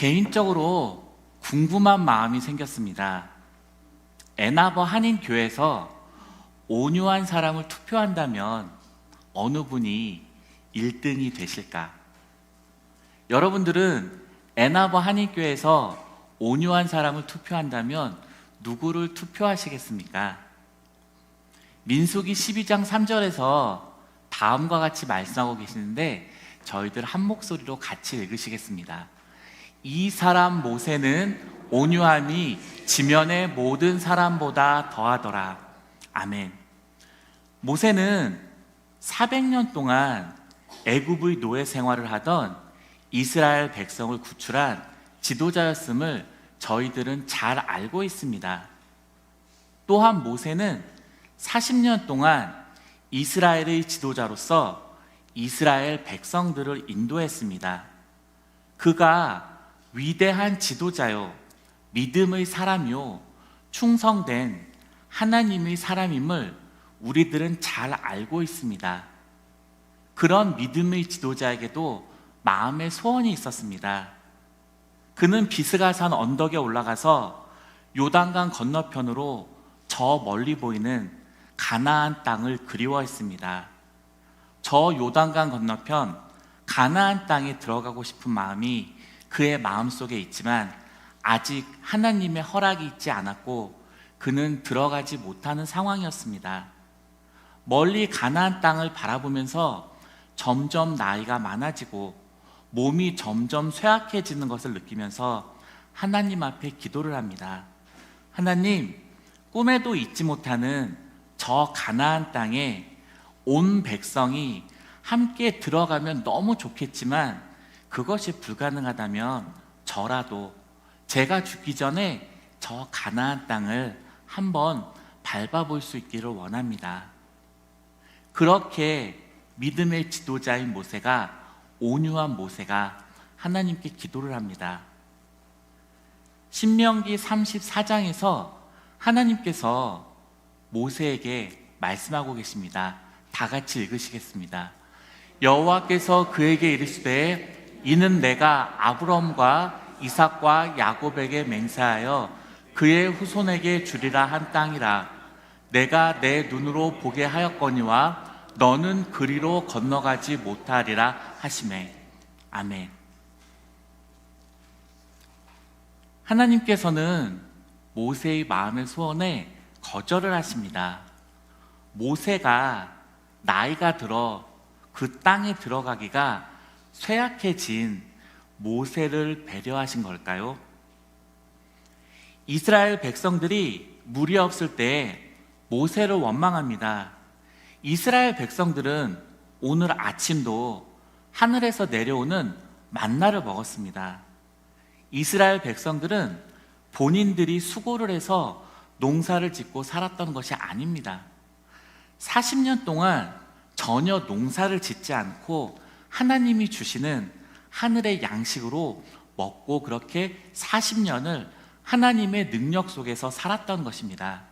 개인적으로 궁금한 마음이 생겼습니다. 애나버 한인교회에서 온유한 사람을 투표한다면 어느 분이 1등이 되실까? 여러분들은 애나버 한인교회에서 온유한 사람을 투표한다면 누구를 투표하시겠습니까? 민수기 12장 3절에서 다음과 같이 말씀하고 계시는데 저희들 한 목소리로 같이 읽으시겠습니다. 이 사람 모세는 온유함이 지면의 모든 사람보다 더하더라. 아멘. 모세는 400년 동안 애굽의 노예 생활을 하던 이스라엘 백성을 구출한 지도자였음을 저희들은 잘 알고 있습니다. 또한 모세는 40년 동안 이스라엘의 지도자로서 이스라엘 백성들을 인도했습니다. 그가 위대한 지도자요, 믿음의 사람이요, 충성된 하나님의 사람임을 우리들은 잘 알고 있습니다. 그런 믿음의 지도자에게도 마음의 소원이 있었습니다. 그는 비스가산 언덕에 올라가서 요단강 건너편으로 저 멀리 보이는 가나안 땅을 그리워했습니다. 저 요단강 건너편 가나안 땅에 들어가고 싶은 마음이 그의 마음속에 있지만 아직 하나님의 허락이 있지 않았고 그는 들어가지 못하는 상황이었습니다. 멀리 가나안 땅을 바라보면서 점점 나이가 많아지고 몸이 점점 쇠약해지는 것을 느끼면서 하나님 앞에 기도를 합니다. 하나님, 꿈에도 잊지 못하는 저 가나안 땅에 온 백성이 함께 들어가면 너무 좋겠지만 그것이 불가능하다면 저라도 제가 죽기 전에 저 가나안 땅을 한번 밟아볼 수 있기를 원합니다. 그렇게 믿음의 지도자인 모세가, 온유한 모세가 하나님께 기도를 합니다. 신명기 34장에서 하나님께서 모세에게 말씀하고 계십니다. 다 같이 읽으시겠습니다. 여호와께서 그에게 이르시되 이는 내가 아브람과 이삭과 야곱에게 맹세하여 그의 후손에게 주리라 한 땅이라. 내가 내 눈으로 보게 하였거니와 너는 그리로 건너가지 못하리라 하시매. 아멘. 하나님께서는 모세의 마음의 소원에 거절을 하십니다. 모세가 나이가 들어 그 땅에 들어가기가 쇠약해진 모세를 배려하신 걸까요? 이스라엘 백성들이 물이 없을 때 모세를 원망합니다. 이스라엘 백성들은 오늘 아침도 하늘에서 내려오는 만나를 먹었습니다. 이스라엘 백성들은 본인들이 수고를 해서 농사를 짓고 살았던 것이 아닙니다. 40년 동안 전혀 농사를 짓지 않고 하나님이 주시는 하늘의 양식으로 먹고 그렇게 40년을 하나님의 능력 속에서 살았던 것입니다.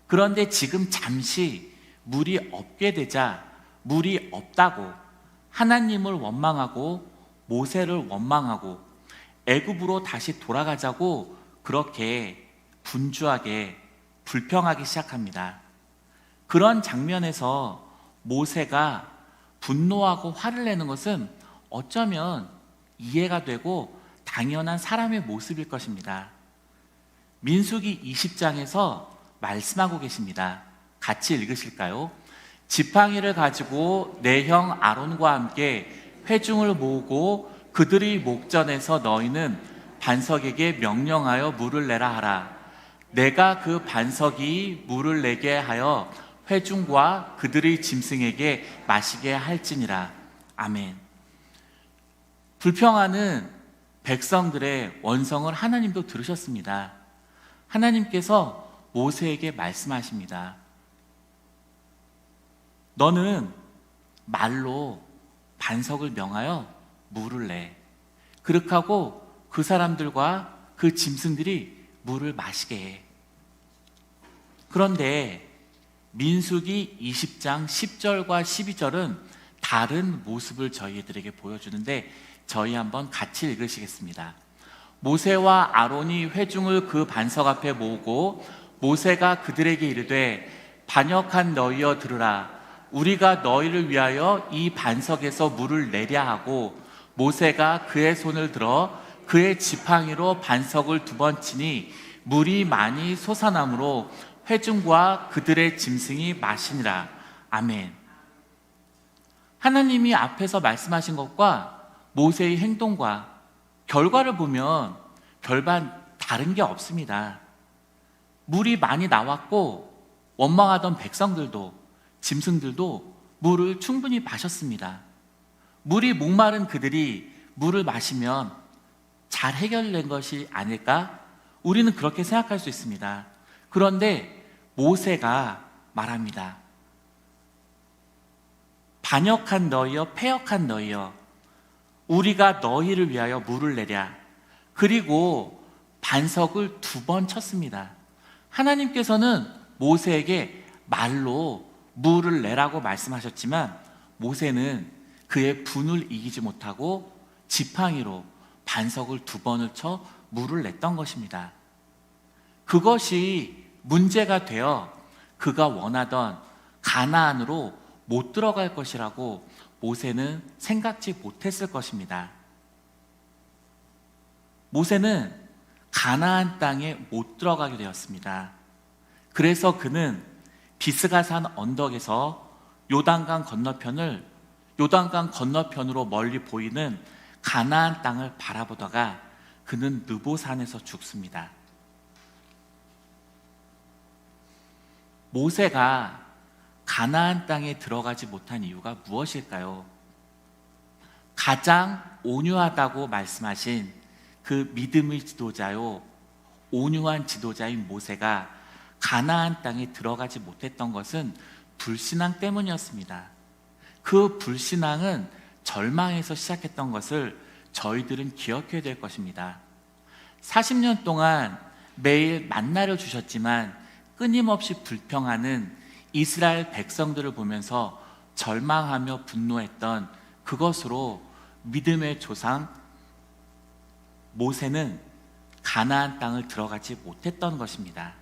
그런데 지금 잠시 물이 없게 되자 물이 없다고 하나님을 원망하고 모세를 원망하고 애굽으로 다시 돌아가자고 그렇게 분주하게 불평하기 시작합니다. 그런 장면에서 모세가 분노하고 화를 내는 것은 어쩌면 이해가 되고 당연한 사람의 모습일 것입니다. 민수기 20장에서 말씀하고 계십니다. 같이 읽으실까요? 지팡이를 가지고 내 형 아론과 함께 회중을 모으고 그들의 목전에서 너희는 반석에게 명령하여 물을 내라 하라. 내가 그 반석이 물을 내게 하여 회중과 그들의 짐승에게 마시게 할지니라. 아멘. 불평하는 백성들의 원성을 하나님도 들으셨습니다. 하나님께서 모세에게 말씀하십니다. 너는 말로 반석을 명하여 물을 내. 그렇게 하고 그 사람들과 그 짐승들이 물을 마시게 해. 그런데 민수기 20장 10절과 12절은 다른 모습을 저희들에게 보여주는데 저희 한번 같이 읽으시겠습니다. 모세와 아론이 회중을 그 반석 앞에 모으고 모세가 그들에게 이르되 반역한 너희여 들으라. 우리가 너희를 위하여 이 반석에서 물을 내랴 하고 모세가 그의 손을 들어 그의 지팡이로 반석을 2번 치니 물이 많이 솟아나므로 회중과 그들의 짐승이 마시니라. 아멘. 하나님이 앞에서 말씀하신 것과 모세의 행동과 결과를 보면 별반 다른 게 없습니다. 물이 많이 나왔고 원망하던 백성들도 짐승들도 물을 충분히 마셨습니다. 물이 목마른 그들이 물을 마시면 잘 해결된 것이 아닐까? 우리는 그렇게 생각할 수 있습니다. 그런데 모세가 말합니다. 반역한 너희여, 패역한 너희여, 우리가 너희를 위하여 물을 내랴. 그리고 반석을 2번 쳤습니다. 하나님께서는 모세에게 말로 물을 내라고 말씀하셨지만 모세는 그의 분을 이기지 못하고 지팡이로 반석을 2번을 쳐 물을 냈던 것입니다. 그것이 문제가 되어 그가 원하던 가나안으로 못 들어갈 것이라고 모세는 생각지 못했을 것입니다. 모세는 가나안 땅에 못 들어가게 되었습니다. 그래서 그는 비스가산 언덕에서 요단강 건너편으로 멀리 보이는 가나안 땅을 바라보다가 그는 느보산에서 죽습니다. 모세가 가나안 땅에 들어가지 못한 이유가 무엇일까요? 가장 온유하다고 말씀하신 그 믿음의 지도자요, 온유한 지도자인 모세가 가나안 땅에 들어가지 못했던 것은 불신앙 때문이었습니다. 그 불신앙은 절망에서 시작했던 것을 저희들은 기억해야 될 것입니다. 40년 동안 매일 만나를 주셨지만 끊임없이 불평하는 이스라엘 백성들을 보면서 절망하며 분노했던 그것으로 믿음의 조상 모세는 가나안 땅을 들어가지 못했던 것입니다.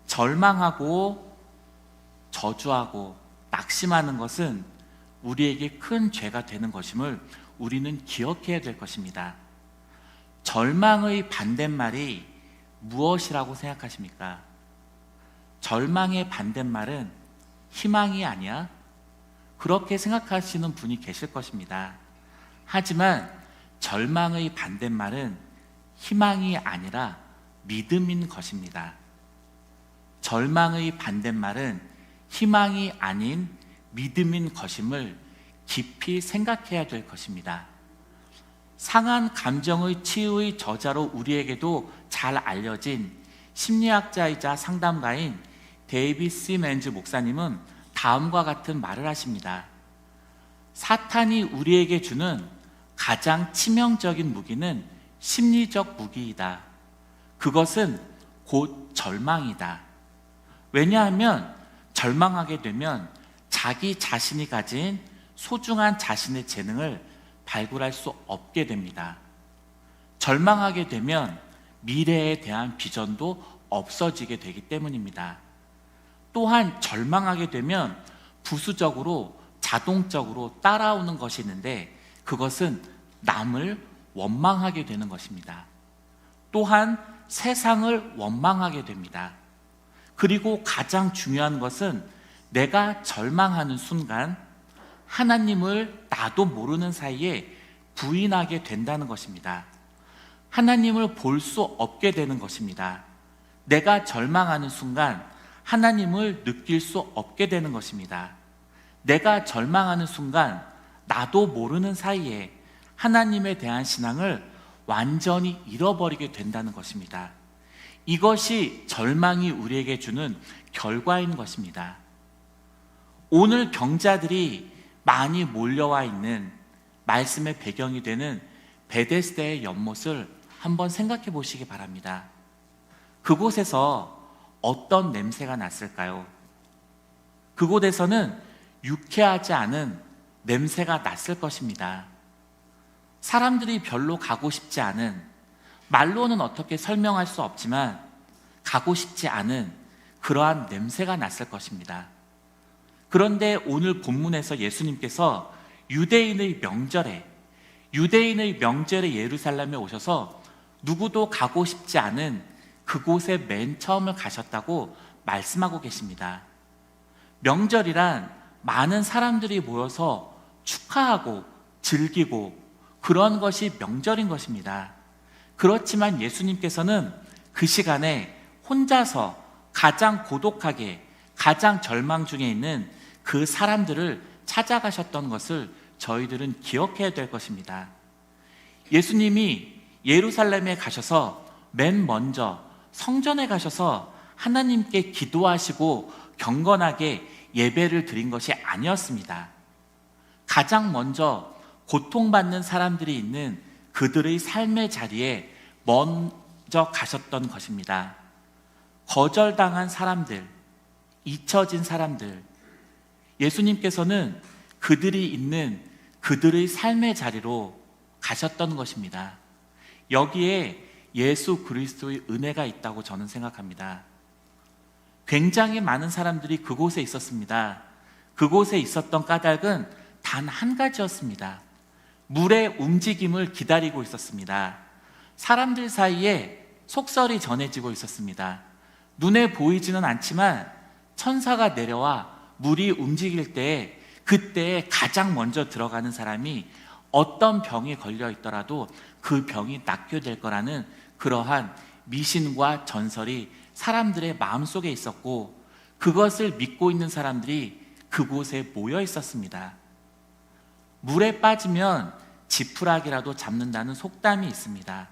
절망하고 저주하고 낙심하는 것은 우리에게 큰 죄가 되는 것임을 우리는 기억해야 될 것입니다. 절망의 반대말이 무엇이라고 생각하십니까? 절망의 반대말은 희망이 아니야? 그렇게 생각하시는 분이 계실 것입니다. 하지만 절망의 반대말은 희망이 아니라 믿음인 것입니다. 절망의 반대말은 희망이 아닌 믿음인 것임을 깊이 생각해야 될 것입니다. 상한 감정의 치유의 저자로 우리에게도 잘 알려진 심리학자이자 상담가인 데이비드 시먼즈 목사님은 다음과 같은 말을 하십니다. 사탄이 우리에게 주는 가장 치명적인 무기는 심리적 무기이다. 그것은 곧 절망이다. 왜냐하면 절망하게 되면 자기 자신이 가진 소중한 자신의 재능을 발굴할 수 없게 됩니다. 절망하게 되면 미래에 대한 비전도 없어지게 되기 때문입니다. 또한 절망하게 되면 부수적으로 자동적으로 따라오는 것이 있는데 그것은 남을 원망하게 되는 것입니다. 또한 세상을 원망하게 됩니다. 그리고 가장 중요한 것은 내가 절망하는 순간 하나님을 나도 모르는 사이에 부인하게 된다는 것입니다. 하나님을 볼 수 없게 되는 것입니다. 내가 절망하는 순간 하나님을 느낄 수 없게 되는 것입니다. 내가 절망하는 순간 나도 모르는 사이에 하나님에 대한 신앙을 완전히 잃어버리게 된다는 것입니다. 이것이 절망이 우리에게 주는 결과인 것입니다. 오늘 경자들이 많이 몰려와 있는 말씀의 배경이 되는 베데스다의 연못을 한번 생각해 보시기 바랍니다. 그곳에서 어떤 냄새가 났을까요? 그곳에서는 유쾌하지 않은 냄새가 났을 것입니다. 사람들이 별로 가고 싶지 않은, 말로는 어떻게 설명할 수 없지만 가고 싶지 않은 그러한 냄새가 났을 것입니다. 그런데 오늘 본문에서 예수님께서 유대인의 명절에 예루살렘에 오셔서 누구도 가고 싶지 않은 그곳에 맨 처음을 가셨다고 말씀하고 계십니다. 명절이란 많은 사람들이 모여서 축하하고 즐기고 그런 것이 명절인 것입니다. 그렇지만 예수님께서는 그 시간에 혼자서 가장 고독하게, 가장 절망 중에 있는 그 사람들을 찾아가셨던 것을 저희들은 기억해야 될 것입니다. 예수님이 예루살렘에 가셔서 맨 먼저 성전에 가셔서 하나님께 기도하시고 경건하게 예배를 드린 것이 아니었습니다. 가장 먼저 고통받는 사람들이 있는 그들의 삶의 자리에 먼저 가셨던 것입니다. 거절당한 사람들, 잊혀진 사람들, 예수님께서는 그들이 있는 그들의 삶의 자리로 가셨던 것입니다. 여기에 예수 그리스도의 은혜가 있다고 저는 생각합니다. 굉장히 많은 사람들이 그곳에 있었습니다. 그곳에 있었던 까닭은 단 한 가지였습니다. 물의 움직임을 기다리고 있었습니다. 사람들 사이에 속설이 전해지고 있었습니다. 눈에 보이지는 않지만 천사가 내려와 물이 움직일 때 그때 가장 먼저 들어가는 사람이 어떤 병에 걸려 있더라도 그 병이 낫게 될 거라는 그러한 미신과 전설이 사람들의 마음속에 있었고, 그것을 믿고 있는 사람들이 그곳에 모여 있었습니다. 물에 빠지면 지푸라기라도 잡는다는 속담이 있습니다.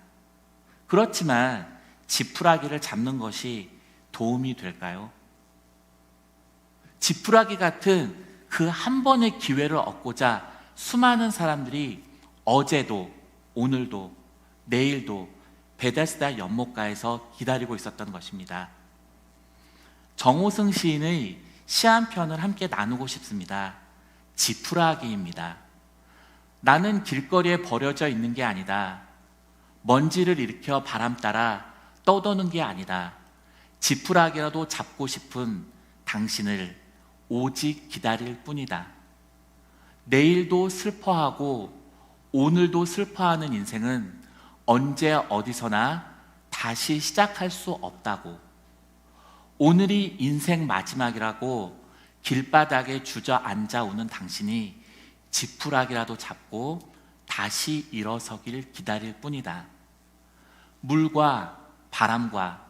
그렇지만 지푸라기를 잡는 것이 도움이 될까요? 지푸라기 같은 그 한 번의 기회를 얻고자 수많은 사람들이 어제도, 오늘도, 내일도 베데스다 연못가에서 기다리고 있었던 것입니다. 정호승 시인의 시 한 편을 함께 나누고 싶습니다. 지푸라기입니다. 나는 길거리에 버려져 있는 게 아니다. 먼지를 일으켜 바람 따라 떠도는 게 아니다. 지푸라기라도 잡고 싶은 당신을 오직 기다릴 뿐이다. 내일도 슬퍼하고 오늘도 슬퍼하는 인생은 언제 어디서나 다시 시작할 수 없다고. 오늘이 인생 마지막이라고 길바닥에 주저앉아 오는 당신이 지푸라기라도 잡고 다시 일어서길 기다릴 뿐이다. 물과 바람과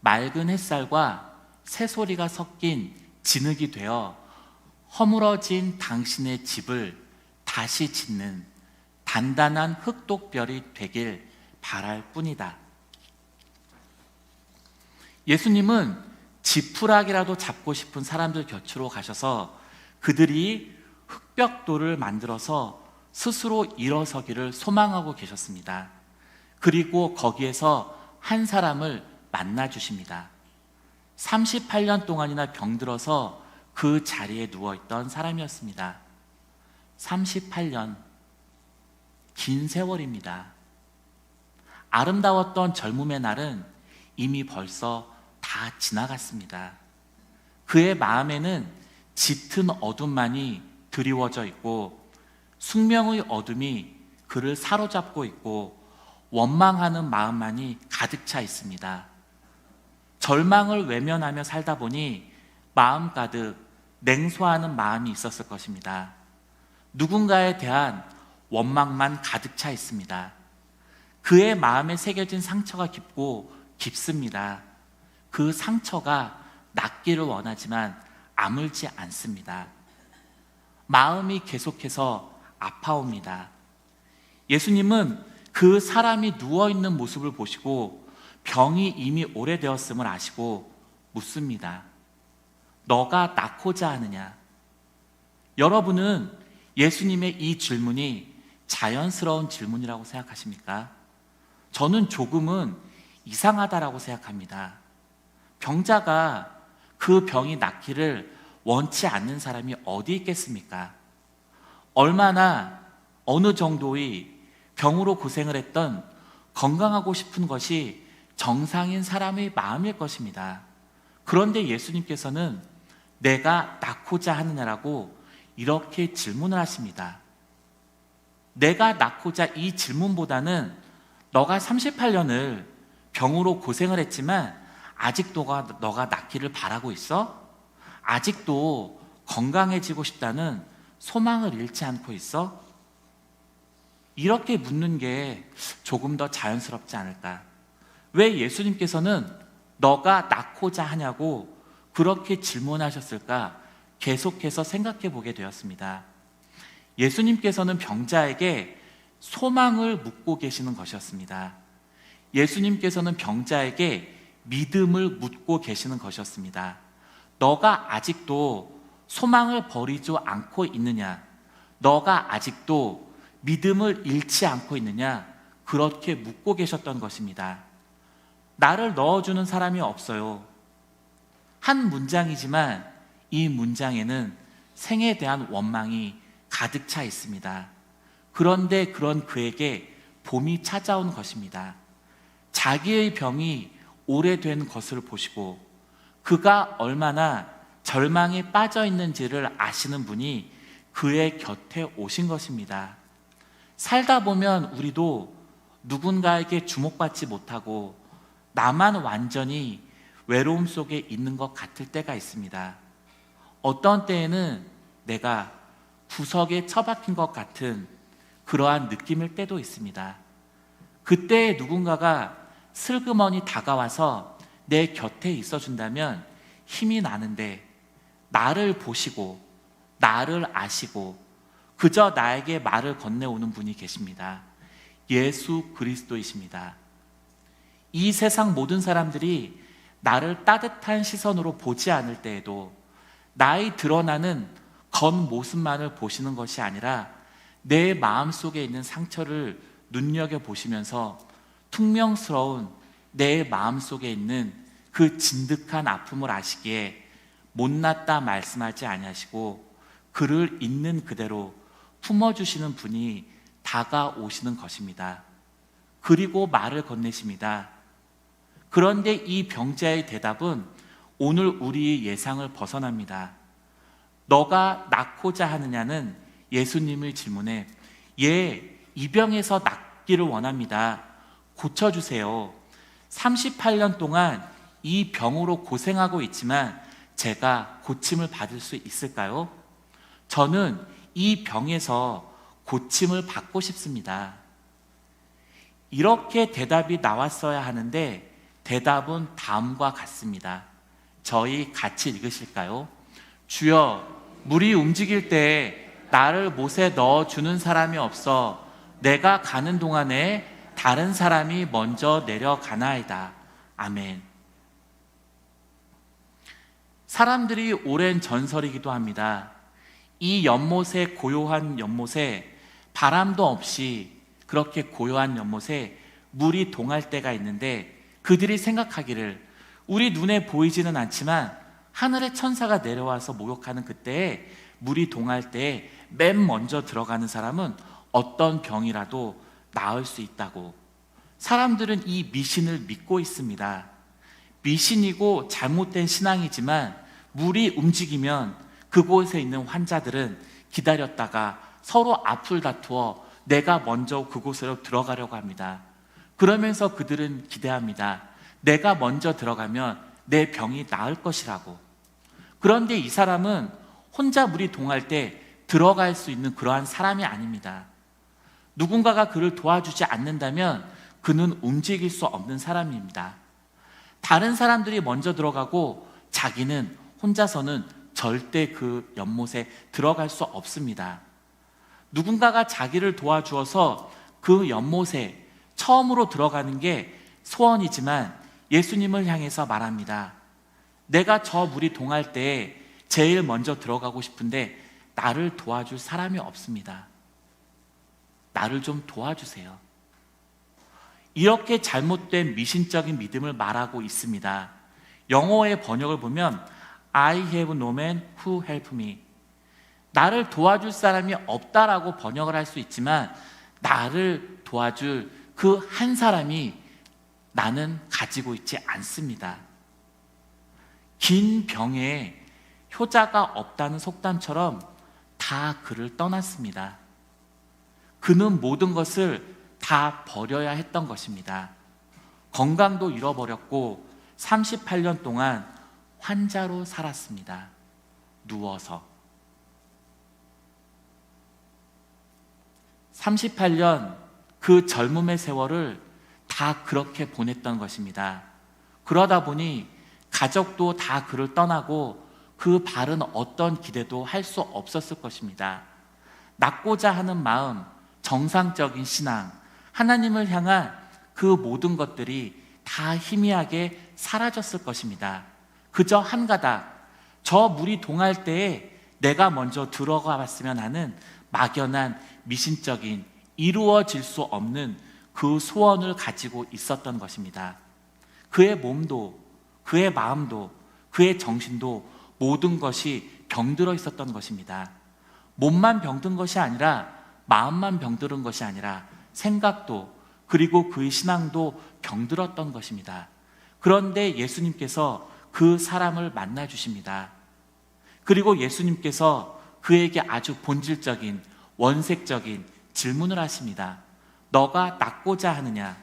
맑은 햇살과 새소리가 섞인 진흙이 되어 허물어진 당신의 집을 다시 짓는 단단한 흙독별이 되길 바랄 뿐이다. 예수님은 지푸라기라도 잡고 싶은 사람들 곁으로 가셔서 그들이 흙벽돌을 만들어서 스스로 일어서기를 소망하고 계셨습니다. 그리고 거기에서 한 사람을 만나 주십니다. 38년 동안이나 병들어서 그 자리에 누워있던 사람이었습니다. 38년, 긴 세월입니다. 아름다웠던 젊음의 날은 이미 벌써 다 지나갔습니다. 그의 마음에는 짙은 어둠만이 드리워져 있고 숙명의 어둠이 그를 사로잡고 있고 원망하는 마음만이 가득 차 있습니다. 절망을 외면하며 살다 보니 마음 가득 냉소하는 마음이 있었을 것입니다. 누군가에 대한 원망만 가득 차 있습니다. 그의 마음에 새겨진 상처가 깊고 깊습니다. 그 상처가 낫기를 원하지만 아물지 않습니다. 마음이 계속해서 아파옵니다. 예수님은 그 사람이 누워있는 모습을 보시고 병이 이미 오래되었음을 아시고 묻습니다. 너가 낫고자 하느냐? 여러분은 예수님의 이 질문이 자연스러운 질문이라고 생각하십니까? 저는 조금은 이상하다라고 생각합니다. 병자가 그 병이 낫기를 원치 않는 사람이 어디 있겠습니까? 얼마나 어느 정도의 병으로 고생을 했던 건강하고 싶은 것이 정상인 사람의 마음일 것입니다. 그런데 예수님께서는 내가 낳고자 하느냐라고 이렇게 질문을 하십니다. 내가 낳고자 이 질문보다는 너가 38년을 병으로 고생을 했지만 아직도 너가 낫기를 바라고 있어? 아직도 건강해지고 싶다는 소망을 잃지 않고 있어? 이렇게 묻는 게 조금 더 자연스럽지 않을까? 왜 예수님께서는 너가 낳고자 하냐고 그렇게 질문하셨을까? 계속해서 생각해 보게 되었습니다. 예수님께서는 병자에게 소망을 묻고 계시는 것이었습니다. 예수님께서는 병자에게 믿음을 묻고 계시는 것이었습니다. 너가 아직도 소망을 버리지 않고 있느냐? 너가 아직도 믿음을 잃지 않고 있느냐? 그렇게 묻고 계셨던 것입니다. 나를 넣어주는 사람이 없어요. 한 문장이지만 이 문장에는 생에 대한 원망이 가득 차 있습니다. 그런데 그런 그에게 봄이 찾아온 것입니다. 자기의 병이 오래된 것을 보시고 그가 얼마나 절망에 빠져 있는지를 아시는 분이 그의 곁에 오신 것입니다. 살다 보면 우리도 누군가에게 주목받지 못하고 나만 완전히 외로움 속에 있는 것 같을 때가 있습니다. 어떤 때에는 내가 구석에 처박힌 것 같은 그러한 느낌일 때도 있습니다. 그때 누군가가 슬그머니 다가와서 내 곁에 있어준다면 힘이 나는데 나를 보시고 나를 아시고 그저 나에게 말을 건네오는 분이 계십니다. 예수 그리스도이십니다. 이 세상 모든 사람들이 나를 따뜻한 시선으로 보지 않을 때에도 나의 드러나는 겉모습만을 보시는 것이 아니라 내 마음속에 있는 상처를 눈여겨보시면서 퉁명스러운 내 마음속에 있는 그 진득한 아픔을 아시기에 못났다 말씀하지 아니하시고 그를 있는 그대로 품어주시는 분이 다가오시는 것입니다. 그리고 말을 건네십니다. 그런데 이 병자의 대답은 오늘 우리의 예상을 벗어납니다. 너가 낫고자 하느냐는 예수님의 질문에 이 병에서 낫기를 원합니다. 고쳐주세요. 38년 동안 이 병으로 고생하고 있지만 제가 고침을 받을 수 있을까요? 저는 이 병에서 고침을 받고 싶습니다. 이렇게 대답이 나왔어야 하는데 대답은 다음과 같습니다. 저희 같이 읽으실까요? 주여, 물이 움직일 때 나를 못에 넣어주는 사람이 없어 내가 가는 동안에 다른 사람이 먼저 내려가나이다. 아멘. 사람들이 오랜 전설이기도 합니다. 이 연못에 고요한 연못에 바람도 없이 그렇게 고요한 연못에 물이 동할 때가 있는데 그들이 생각하기를 우리 눈에 보이지는 않지만 하늘의 천사가 내려와서 목욕하는 그때에 물이 동할 때에 맨 먼저 들어가는 사람은 어떤 병이라도 나을 수 있다고. 사람들은 이 미신을 믿고 있습니다. 미신이고 잘못된 신앙이지만 물이 움직이면 그곳에 있는 환자들은 기다렸다가 서로 앞을 다투어 내가 먼저 그곳으로 들어가려고 합니다. 그러면서 그들은 기대합니다. 내가 먼저 들어가면 내 병이 나을 것이라고. 그런데 이 사람은 혼자 물이 동할 때 들어갈 수 있는 그러한 사람이 아닙니다. 누군가가 그를 도와주지 않는다면 그는 움직일 수 없는 사람입니다. 다른 사람들이 먼저 들어가고 자기는 혼자서는 절대 그 연못에 들어갈 수 없습니다. 누군가가 자기를 도와주어서 그 연못에 처음으로 들어가는 게 소원이지만 예수님을 향해서 말합니다. 내가 저 물이 동할 때 제일 먼저 들어가고 싶은데 나를 도와줄 사람이 없습니다. 나를 좀 도와주세요. 이렇게 잘못된 미신적인 믿음을 말하고 있습니다. 영어의 번역을 보면 I have no man who help me. 나를 도와줄 사람이 없다라고 번역을 할 수 있지만 나를 도와줄 그 한 사람이 나는 가지고 있지 않습니다. 긴 병에 효자가 없다는 속담처럼 다 그를 떠났습니다. 그는 모든 것을 다 버려야 했던 것입니다. 건강도 잃어버렸고 38년 동안 환자로 살았습니다. 누워서 38년 그 젊음의 세월을 다 그렇게 보냈던 것입니다. 그러다 보니 가족도 다 그를 떠나고 그 바른 어떤 기대도 할 수 없었을 것입니다. 낫고자 하는 마음, 정상적인 신앙, 하나님을 향한 그 모든 것들이 다 희미하게 사라졌을 것입니다. 그저 한 가닥, 저 물이 동할 때에 내가 먼저 들어가 봤으면 하는 막연한 미신적인 이루어질 수 없는 그 소원을 가지고 있었던 것입니다. 그의 몸도, 그의 마음도, 그의 정신도 모든 것이 병들어 있었던 것입니다. 몸만 병든 것이 아니라 마음만 병들은 것이 아니라 생각도, 그리고 그의 신앙도 병들었던 것입니다. 그런데 예수님께서 그 사람을 만나 주십니다. 그리고 예수님께서 그에게 아주 본질적인, 원색적인 질문을 하십니다. 너가 낫고자 하느냐?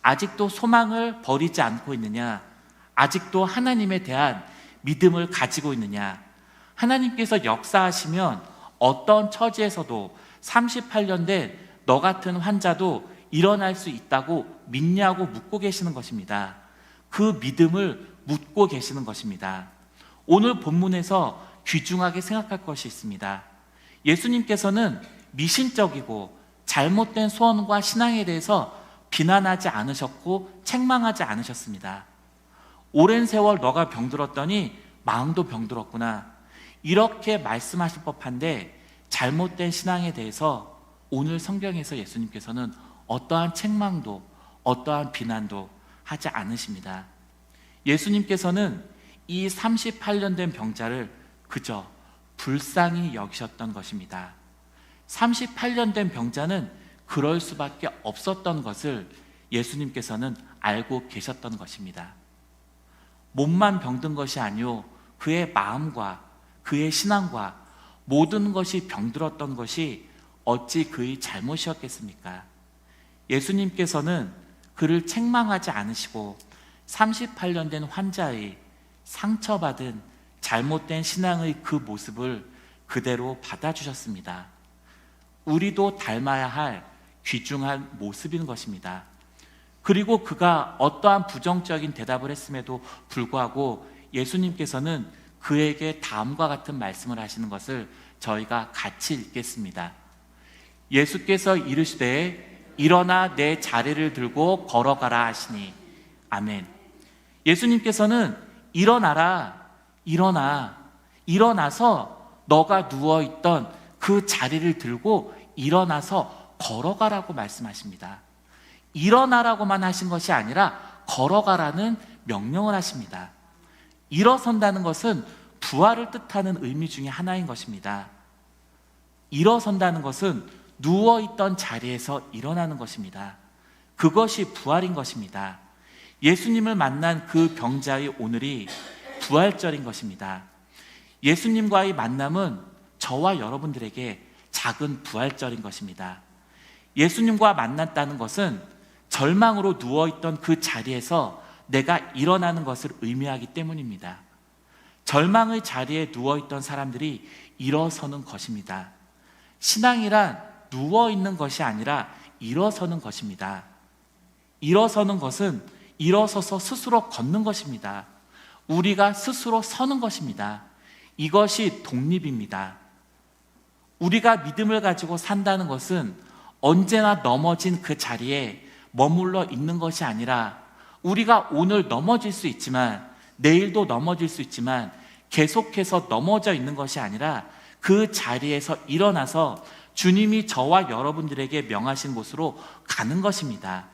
아직도 소망을 버리지 않고 있느냐? 아직도 하나님에 대한 믿음을 가지고 있느냐? 하나님께서 역사하시면 어떤 처지에서도 38년 된 너 같은 환자도 일어날 수 있다고 믿냐고 묻고 계시는 것입니다. 그 믿음을 묻고 계시는 것입니다. 오늘 본문에서 귀중하게 생각할 것이 있습니다. 예수님께서는 미신적이고 잘못된 소원과 신앙에 대해서 비난하지 않으셨고 책망하지 않으셨습니다. 오랜 세월 너가 병들었더니 마음도 병들었구나, 이렇게 말씀하실 법한데 잘못된 신앙에 대해서 오늘 성경에서 예수님께서는 어떠한 책망도 어떠한 비난도 하지 않으십니다. 예수님께서는 이 38년 된 병자를 그저 불쌍히 여기셨던 것입니다. 38년 된 병자는 그럴 수밖에 없었던 것을 예수님께서는 알고 계셨던 것입니다. 몸만 병든 것이 아니오 그의 마음과 그의 신앙과 모든 것이 병들었던 것이 어찌 그의 잘못이었겠습니까? 예수님께서는 그를 책망하지 않으시고 38년 된 환자의 상처받은 잘못된 신앙의 그 모습을 그대로 받아주셨습니다. 우리도 닮아야 할 귀중한 모습인 것입니다. 그리고 그가 어떠한 부정적인 대답을 했음에도 불구하고 예수님께서는 그에게 다음과 같은 말씀을 하시는 것을 저희가 같이 읽겠습니다. 예수께서 이르시되 일어나 내 자리를 들고 걸어가라 하시니. 아멘. 예수님께서는 일어나라, 일어나서 너가 누워있던 그 자리를 들고 일어나서 걸어가라고 말씀하십니다. 일어나라고만 하신 것이 아니라 걸어가라는 명령을 하십니다. 일어선다는 것은 부활을 뜻하는 의미 중에 하나인 것입니다. 일어선다는 것은 누워있던 자리에서 일어나는 것입니다. 그것이 부활인 것입니다. 예수님을 만난 그 병자의 오늘이 부활절인 것입니다. 예수님과의 만남은 저와 여러분들에게 작은 부활절인 것입니다. 예수님과 만났다는 것은 절망으로 누워있던 그 자리에서 내가 일어나는 것을 의미하기 때문입니다. 절망의 자리에 누워있던 사람들이 일어서는 것입니다. 신앙이란 누워있는 것이 아니라 일어서는 것입니다. 일어서는 것은 일어서서 스스로 걷는 것입니다. 우리가 스스로 서는 것입니다. 이것이 독립입니다. 우리가 믿음을 가지고 산다는 것은 언제나 넘어진 그 자리에 머물러 있는 것이 아니라 우리가 오늘 넘어질 수 있지만 내일도 넘어질 수 있지만 계속해서 넘어져 있는 것이 아니라 그 자리에서 일어나서 주님이 저와 여러분들에게 명하신 곳으로 가는 것입니다.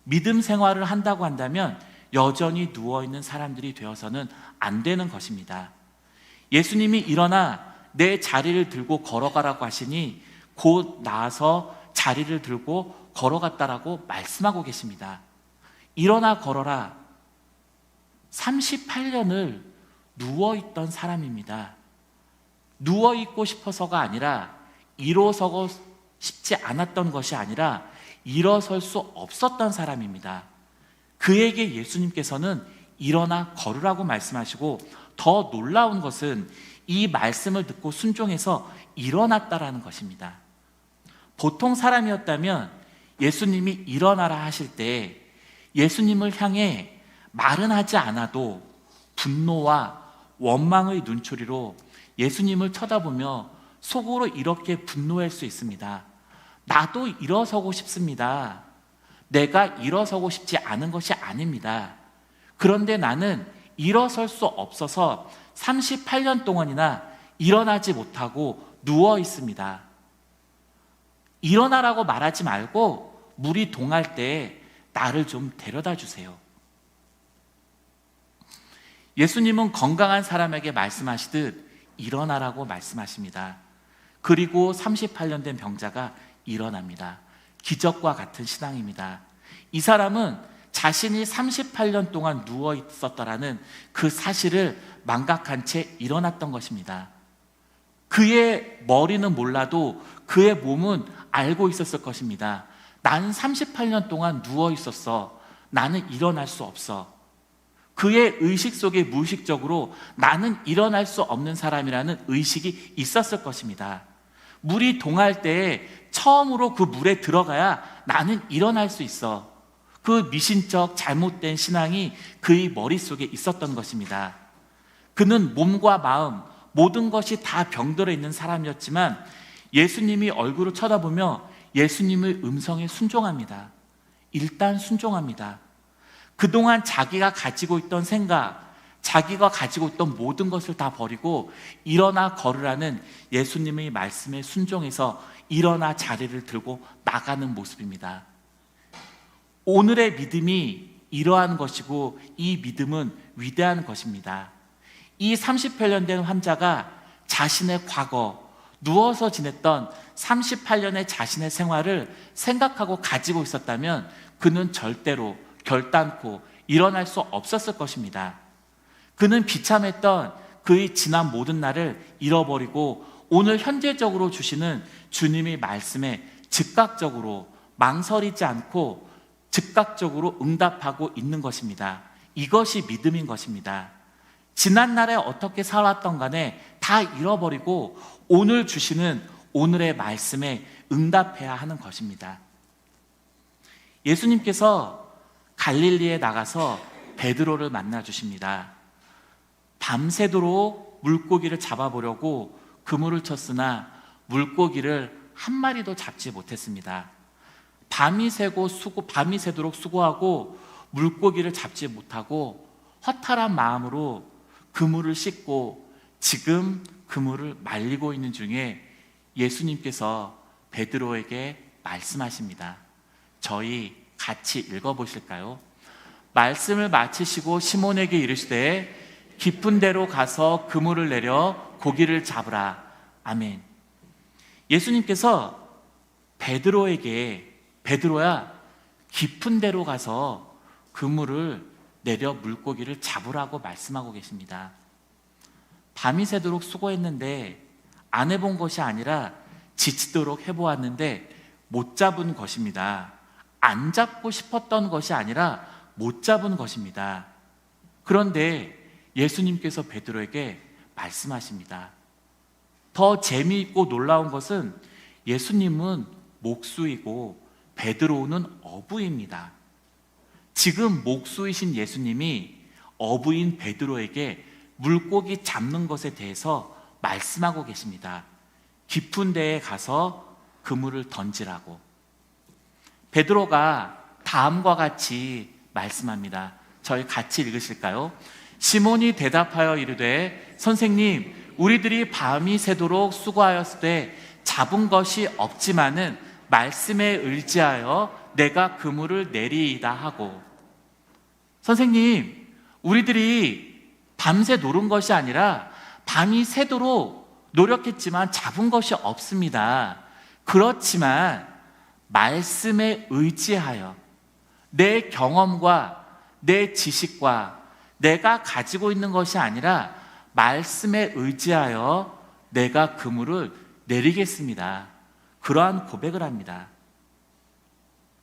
믿음 생활을 한다고 한다면 여전히 누워있는 사람들이 되어서는 안 되는 것입니다. 예수님이 일어나 내 자리를 들고 걸어가라고 하시니 곧 나아서 자리를 들고 걸어갔다라고 말씀하고 계십니다. 일어나 걸어라. 38년을 누워있던 사람입니다. 누워있고 싶어서가 아니라 일어서고 싶지 않았던 것이 아니라 일어설 수 없었던 사람입니다. 그에게 예수님께서는 일어나 걸으라고 말씀하시고, 더 놀라운 것은 이 말씀을 듣고 순종해서 일어났다라는 것입니다. 보통 사람이었다면 예수님이 일어나라 하실 때 예수님을 향해 말은 하지 않아도 분노와 원망의 눈초리로 예수님을 쳐다보며 속으로 이렇게 분노할 수 있습니다. 나도 일어서고 싶습니다. 내가 일어서고 싶지 않은 것이 아닙니다. 그런데 나는 일어설 수 없어서 38년 동안이나 일어나지 못하고 누워 있습니다. 일어나라고 말하지 말고 물이 동할 때 나를 좀 데려다 주세요. 예수님은 건강한 사람에게 말씀하시듯 일어나라고 말씀하십니다. 그리고 38년 된 병자가 일어납니다. 기적과 같은 신앙입니다. 이 사람은 자신이 38년 동안 누워 있었더라는 그 사실을 망각한 채 일어났던 것입니다. 그의 머리는 몰라도 그의 몸은 알고 있었을 것입니다. 나는 38년 동안 누워 있었어. 나는 일어날 수 없어. 그의 의식 속에 무의식적으로 나는 일어날 수 없는 사람이라는 의식이 있었을 것입니다. 물이 동할 때 처음으로 그 물에 들어가야 나는 일어날 수 있어. 그 미신적 잘못된 신앙이 그의 머릿속에 있었던 것입니다. 그는 몸과 마음 모든 것이 다 병들어 있는 사람이었지만 예수님이 얼굴을 쳐다보며 예수님의 음성에 순종합니다. 일단 순종합니다. 그동안 자기가 가지고 있던 생각, 자기가 가지고 있던 모든 것을 다 버리고 일어나 걸으라는 예수님의 말씀에 순종해서 일어나 자리를 들고 나가는 모습입니다. 오늘의 믿음이 이러한 것이고 이 믿음은 위대한 것입니다. 이 38년 된 환자가 자신의 과거, 누워서 지냈던 38년의 자신의 생활을 생각하고 가지고 있었다면 그는 절대로 결단코 일어날 수 없었을 것입니다. 그는 비참했던 그의 지난 모든 날을 잃어버리고 오늘 현재적으로 주시는 주님의 말씀에 즉각적으로 망설이지 않고 즉각적으로 응답하고 있는 것입니다. 이것이 믿음인 것입니다. 지난날에 어떻게 살았던 간에 다 잃어버리고 오늘 주시는 오늘의 말씀에 응답해야 하는 것입니다. 예수님께서 갈릴리에 나가서 베드로를 만나 주십니다. 밤새도록 물고기를 잡아보려고 그물을 쳤으나 물고기를 한 마리도 잡지 못했습니다. 밤이 새도록 수고하고 물고기를 잡지 못하고 허탈한 마음으로 그물을 씻고 지금 그물을 말리고 있는 중에 예수님께서 베드로에게 말씀하십니다. 저희 같이 읽어보실까요? 말씀을 마치시고 시몬에게 이르시되 깊은 데로 가서 그물을 내려 고기를 잡으라. 아멘. 예수님께서 베드로에게 베드로야 깊은 데로 가서 그물을 내려 물고기를 잡으라고 말씀하고 계십니다. 밤이 새도록 수고했는데 안 해본 것이 아니라 지치도록 해보았는데 못 잡은 것입니다. 안 잡고 싶었던 것이 아니라 못 잡은 것입니다. 그런데 예수님께서 베드로에게 말씀하십니다. 더 재미있고 놀라운 것은 예수님은 목수이고 베드로는 어부입니다. 지금 목수이신 예수님이 어부인 베드로에게 물고기 잡는 것에 대해서 말씀하고 계십니다. 깊은 데에 가서 그물을 던지라고. 베드로가 다음과 같이 말씀합니다. 저희 같이 읽으실까요? 시몬이 대답하여 이르되 선생님, 우리들이 밤이 새도록 수고하였을 때 잡은 것이 없지만은 말씀에 의지하여 내가 그물을 내리이다 하고. 선생님, 우리들이 밤새 노른 것이 아니라 밤이 새도록 노력했지만 잡은 것이 없습니다. 그렇지만 말씀에 의지하여 내 경험과 내 지식과 내가 가지고 있는 것이 아니라 말씀에 의지하여 내가 그물을 내리겠습니다. 그러한 고백을 합니다.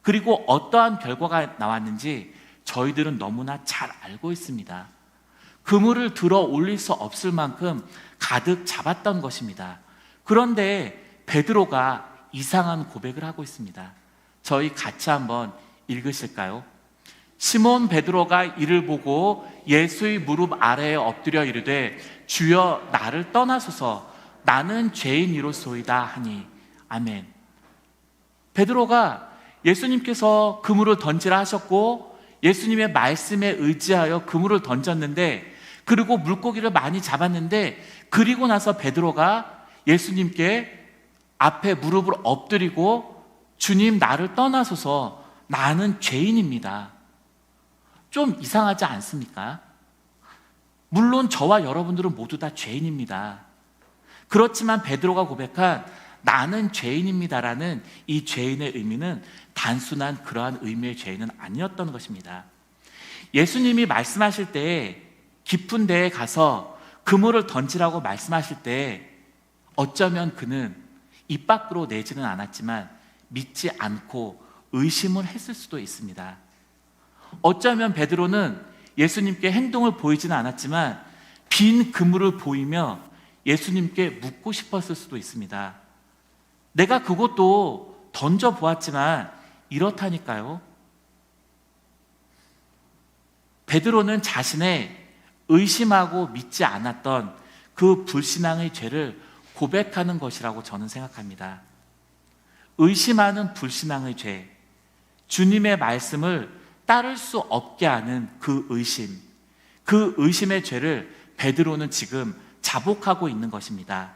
그리고 어떠한 결과가 나왔는지 저희들은 너무나 잘 알고 있습니다. 그물을 들어 올릴 수 없을 만큼 가득 잡았던 것입니다. 그런데 베드로가 이상한 고백을 하고 있습니다. 저희 같이 한번 읽으실까요? 시몬 베드로가 이를 보고 예수의 무릎 아래에 엎드려 이르되 주여 나를 떠나소서 나는 죄인이로소이다 하니 아멘. 베드로가 예수님께서 그물을 던지라 하셨고 예수님의 말씀에 의지하여 그물을 던졌는데 그리고 물고기를 많이 잡았는데 그리고 나서 베드로가 예수님께 앞에 무릎을 엎드리고 주님 나를 떠나소서 나는 죄인입니다. 좀 이상하지 않습니까? 물론 저와 여러분들은 모두 다 죄인입니다. 그렇지만 베드로가 고백한 나는 죄인입니다라는 이 죄인의 의미는 단순한 그러한 의미의 죄인은 아니었던 것입니다. 예수님이 말씀하실 때 깊은 데에 가서 그물을 던지라고 말씀하실 때 어쩌면 그는 입 밖으로 내지는 않았지만 믿지 않고 의심을 했을 수도 있습니다. 어쩌면 베드로는 예수님께 행동을 보이지는 않았지만 빈 그물을 보이며 예수님께 묻고 싶었을 수도 있습니다. 내가 그것도 던져보았지만 이렇다니까요. 베드로는 자신의 의심하고 믿지 않았던 그 불신앙의 죄를 고백하는 것이라고 저는 생각합니다. 의심하는 불신앙의 죄, 주님의 말씀을 따를 수 없게 하는 그 의심의 죄를 베드로는 지금 자복하고 있는 것입니다.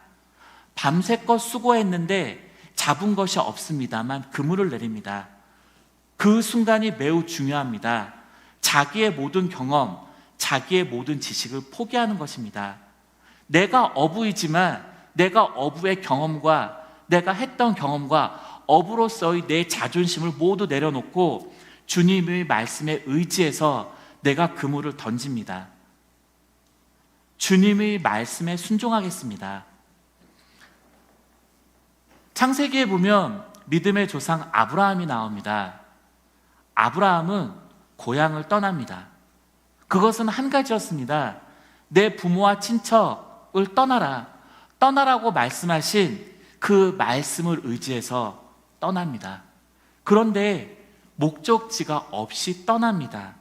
밤새껏 수고했는데 잡은 것이 없습니다만 그물을 내립니다. 그 순간이 매우 중요합니다. 자기의 모든 경험, 자기의 모든 지식을 포기하는 것입니다. 내가 어부이지만 내가 어부의 경험과 내가 했던 경험과 어부로서의 내 자존심을 모두 내려놓고 주님의 말씀에 의지해서 내가 그물을 던집니다. 주님의 말씀에 순종하겠습니다. 창세기에 보면 믿음의 조상 아브라함이 나옵니다. 아브라함은 고향을 떠납니다. 그것은 한 가지였습니다. 내 부모와 친척을 떠나라고 말씀하신 그 말씀을 의지해서 떠납니다. 그런데 목적지가 없이 떠납니다.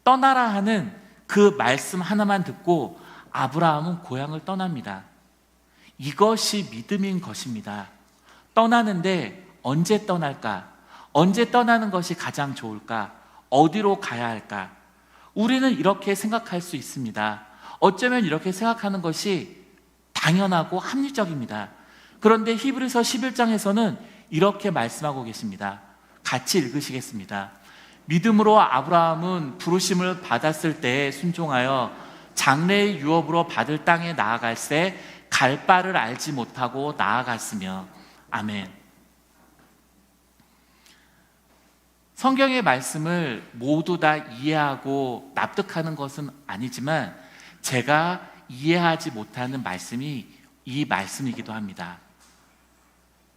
떠나라 하는 그 말씀 하나만 듣고 아브라함은 고향을 떠납니다. 이것이 믿음인 것입니다. 떠나는데 언제 떠날까? 언제 떠나는 것이 가장 좋을까? 어디로 가야 할까? 우리는 이렇게 생각할 수 있습니다. 어쩌면 이렇게 생각하는 것이 당연하고 합리적입니다. 그런데 히브리서 11장에서는 이렇게 말씀하고 계십니다. 같이 읽으시겠습니다. 믿음으로 아브라함은 부르심을 받았을 때에 순종하여 장래의 유업으로 받을 땅에 나아갈새 갈 바를 알지 못하고 나아갔으며 아멘. 성경의 말씀을 모두 다 이해하고 납득하는 것은 아니지만 제가 이해하지 못하는 말씀이 이 말씀이기도 합니다.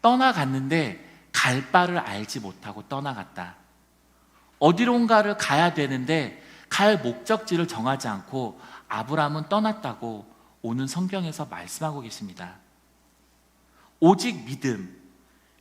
떠나갔는데 갈 바를 알지 못하고 떠나갔다. 어디론가를 가야 되는데 갈 목적지를 정하지 않고 아브라함은 떠났다고 오늘 성경에서 말씀하고 계십니다. 오직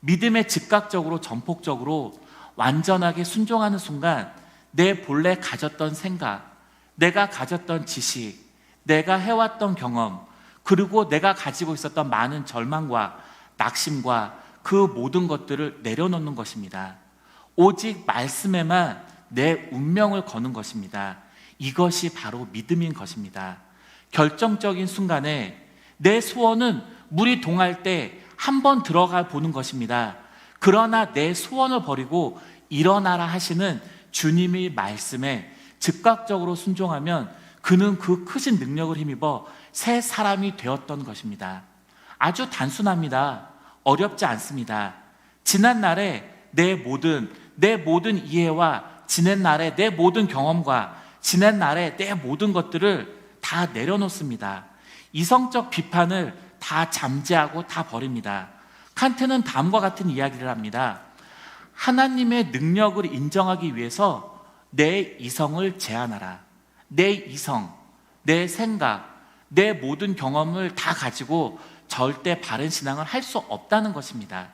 믿음에 즉각적으로 전폭적으로 완전하게 순종하는 순간 내 본래 가졌던 생각, 내가 가졌던 지식, 내가 해왔던 경험, 그리고 내가 가지고 있었던 많은 절망과 낙심과 그 모든 것들을 내려놓는 것입니다. 오직 말씀에만 내 운명을 거는 것입니다. 이것이 바로 믿음인 것입니다. 결정적인 순간에 내 소원은 물이 동할 때 한 번 들어가 보는 것입니다. 그러나 내 소원을 버리고 일어나라 하시는 주님의 말씀에 즉각적으로 순종하면 그는 그 크신 능력을 힘입어 새 사람이 되었던 것입니다. 아주 단순합니다. 어렵지 않습니다. 지난날에 내 모든 이해와 지난 날에 내 모든 경험과 지난 날에 내 모든 것들을 다 내려놓습니다. 이성적 비판을 다 잠재하고 다 버립니다. 칸트는 다음과 같은 이야기를 합니다. 하나님의 능력을 인정하기 위해서 내 이성을 제한하라. 내 이성, 내 생각, 내 모든 경험을 다 가지고 절대 바른 신앙을 할 수 없다는 것입니다.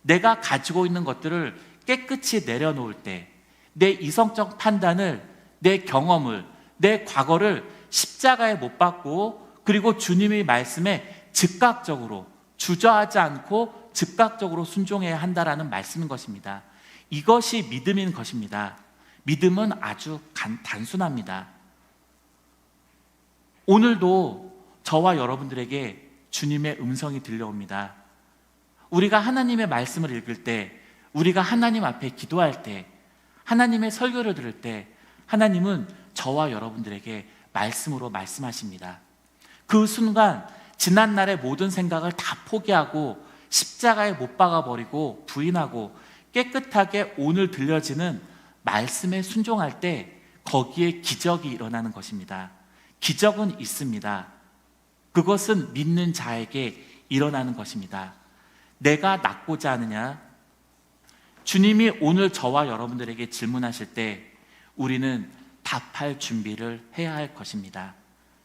내가 가지고 있는 것들을 깨끗이 내려놓을 때 내 이성적 판단을, 내 경험을, 내 과거를 십자가에 못 박고 그리고 주님의 말씀에 즉각적으로 주저하지 않고 즉각적으로 순종해야 한다라는 말씀인 것입니다. 이것이 믿음인 것입니다. 믿음은 아주 단순합니다. 오늘도 저와 여러분들에게 주님의 음성이 들려옵니다. 우리가 하나님의 말씀을 읽을 때, 우리가 하나님 앞에 기도할 때, 하나님의 설교를 들을 때 하나님은 저와 여러분들에게 말씀으로 말씀하십니다. 그 순간 지난날의 모든 생각을 다 포기하고 십자가에 못 박아버리고 부인하고 깨끗하게 오늘 들려지는 말씀에 순종할 때 거기에 기적이 일어나는 것입니다. 기적은 있습니다. 그것은 믿는 자에게 일어나는 것입니다. 내가 낫고자 하느냐? 주님이 오늘 저와 여러분들에게 질문하실 때 우리는 답할 준비를 해야 할 것입니다.